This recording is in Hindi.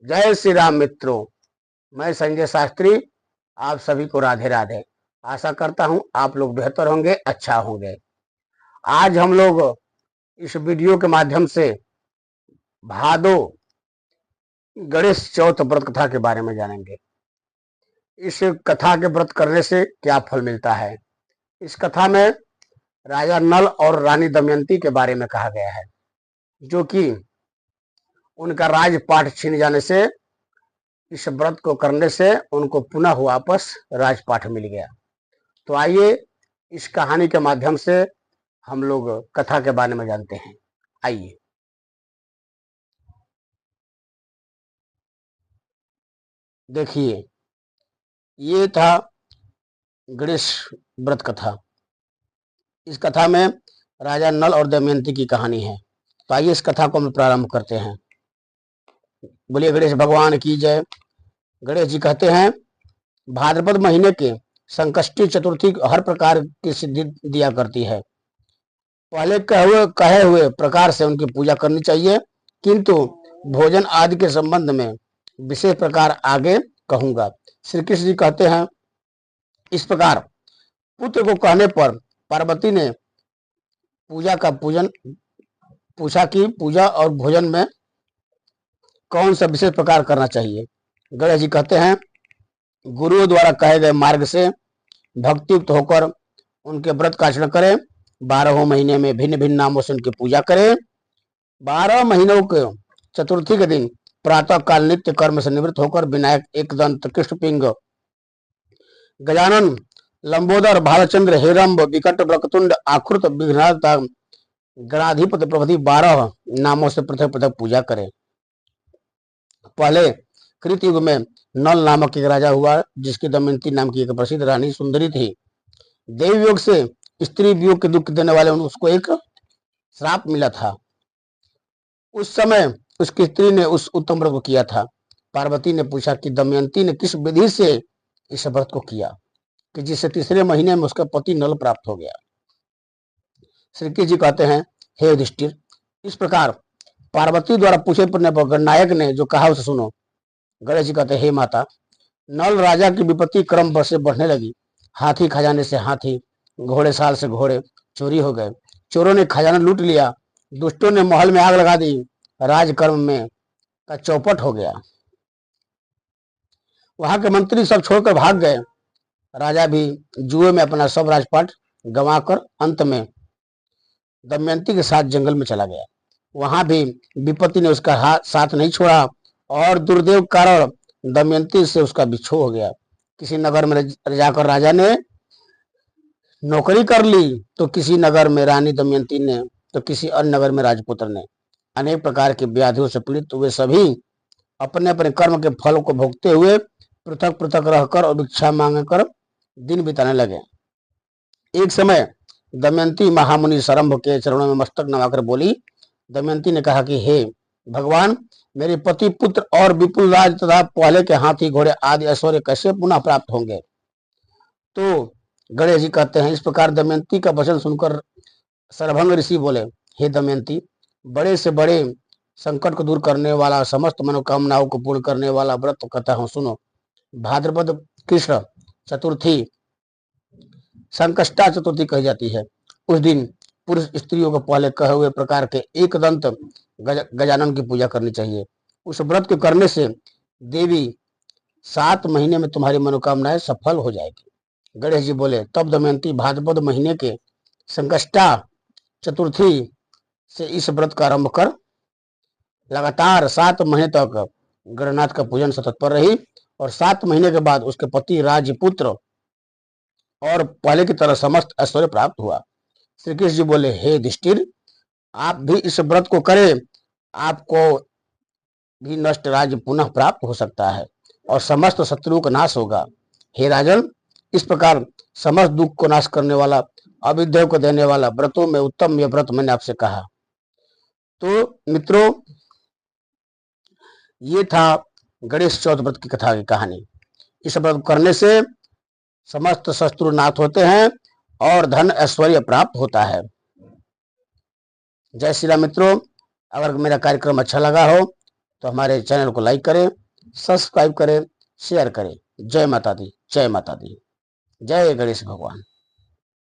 जय श्री राम मित्रों। मैं संजय शास्त्री आप सभी को राधे राधे। आशा करता हूं आप लोग बेहतर होंगे, अच्छा होंगे। आज हम लोग इस वीडियो के माध्यम से भादो गणेश चौथ व्रत कथा के बारे में जानेंगे। इस कथा के व्रत करने से क्या फल मिलता है। इस कथा में राजा नल और रानी दमयंती के बारे में कहा गया है, जो कि उनका राजपाट छीन जाने से, इस व्रत को करने से उनको पुनः वापस राजपाट मिल गया। तो आइए इस कहानी के माध्यम से हम लोग कथा के बारे में जानते हैं। आइए। देखिए, ये था गणेश व्रत कथा। इस कथा में राजा नल और दमयंती की कहानी है। तो आइए इस कथा को हम प्रारंभ करते हैं। बोलिए गणेश भगवान की जय। गणेश जी कहते हैं, भाद्रपद महीने के संकष्टी चतुर्थी हर प्रकार की सिद्धि दिया करती है। पहले कहे हुए प्रकार से उनकी पूजा करनी चाहिए, किंतु भोजन आदि के संबंध में विशेष प्रकार आगे कहूंगा। श्री कृष्ण जी कहते हैं, इस प्रकार पुत्र को कहने पर पार्वती ने पूछा कि पूजा और भोजन में कौन सा विशेष प्रकार करना चाहिए। गणेश जी कहते हैं, गुरुओं द्वारा कहे गए मार्ग से भक्तियुक्त होकर उनके व्रत का आचरण करें। 12 महीने में भिन्न भिन्न नामों से उनकी पूजा करें। 12 महीनों के चतुर्थी के दिन प्रातः काल नित्य कर्म से निवृत्त होकर विनायक, एकदंत, कृष्णपिंग, गजानन, लंबोदर, भालचंद्र, हेरंब, विकट, वक्रतुंड, आकृत, विघ्नहर्ता, गणाधिपति प्रभृति 12 नामों से पृथक पृथक पूजा करें। पहले कृत युग में नल नामक एक राजा हुआ, जिसकी दमयंती नाम की एक प्रसिद्ध रानी सुंदरी थी। देव योग से स्त्री वियोग के दुख देने वाले उसको एक श्राप मिला था। उस समय उसकी स्त्री ने उस उत्तम व्रत को किया था। पार्वती ने पूछा कि दमयंती ने किस विधि से इस व्रत को किया कि जिससे तीसरे महीने में उसका पति नल प्राप्त हो गया। श्री कृष्ण जी कहते हैं, हे युधिष्ठिर, इस प्रकार पार्वती द्वारा पूछे पर गणनायक ने जो कहा उसे सुनो। गणेश जी कहते हैं, हे माता, नल राजा की विपत्ति क्रम से बढ़ने लगी। हाथी खजाने से हाथी, घोड़े साल से घोड़े चोरी हो गए। चोरों ने खजाना लूट लिया। दुष्टों ने महल में आग लगा दी। राजकर्म में का चौपट हो गया। वहां के मंत्री सब छोड़कर भाग गए। राजा भी जुए में अपना सब राजपाट गंवाकर अंत में दमयंती के साथ जंगल में चला गया। वहां भी विपत्ति ने उसका साथ नहीं छोड़ा और दुर्दैव कारण दमयंती से उसका बिछोह हो गया। किसी नगर में जाकर राजा ने नौकरी कर ली, तो किसी नगर में रानी दमयंती ने, तो किसी अन्य नगर में राजपुत्र ने। अनेक प्रकार की व्याधियों से पीड़ित हुए सभी अपने अपने कर्म के फल को भोगते हुए पृथक पृथक रहकर और भिक्षा मांगकर दिन बिताने लगे। एक समय दमयंती महामुनि सरंभ के चरणों में मस्तक नवाकर बोली। दमयंती ने कहा कि हे भगवान, मेरे पति, पुत्र और विपुल राज तथा पहले के हाथी घोड़े आदि ऐश्वर्य कैसे पुनः प्राप्त होंगे। तो गणेश जी कहते हैं, इस प्रकार दमयंती का वचन सुनकर सरभंग ऋषि बोले, हे दमयंती, बड़े से बड़े संकट को दूर करने वाला, समस्त मनोकामनाओं को पूर्ण करने वाला व्रत कहता हूं, सुनो। भाद्रपद कृष्ण चतुर्थी संकष्टा चतुर्थी कही जाती है। उस दिन पुरुष स्त्रियों को पहले कहे हुए प्रकार के एकदंत गजानन की पूजा करनी चाहिए। उस व्रत के करने से देवी 7 महीने में तुम्हारी मनोकामनाएं सफल हो जाएगी। गणेश जी बोले, तब दमयंती भाद्रपद महीने के संकष्टा चतुर्थी से इस व्रत का आरंभ कर लगातार 7 महीने तक गणनाथ का पूजन से तत्पर रही और 7 महीने के बाद उसके पति, राजपुत्र और पहले की तरह समस्त ऐश्वर्य प्राप्त हुआ। श्री कृष्ण जी बोले, हे युधिष्ठिर, आप भी इस व्रत को करें, आपको भी नष्ट राज्य पुनः प्राप्त हो सकता है और समस्त शत्रुओं का नाश होगा। हे राजन, इस प्रकार समस्त दुख को नाश करने वाला, अविद्या को देने वाला व्रतों में उत्तम यह व्रत मैंने आपसे कहा। तो मित्रों, ये था गणेश चौथ व्रत की कथा की कहानी। इस व्रत करने से समस्त शत्रु नाश होते हैं और धन ऐश्वर्य प्राप्त होता है। जय श्री राम मित्रों, अगर मेरा कार्यक्रम अच्छा लगा हो तो हमारे चैनल को लाइक करें, सब्सक्राइब करें, शेयर करें। जय माता दी, जय माता दी, जय गणेश भगवान।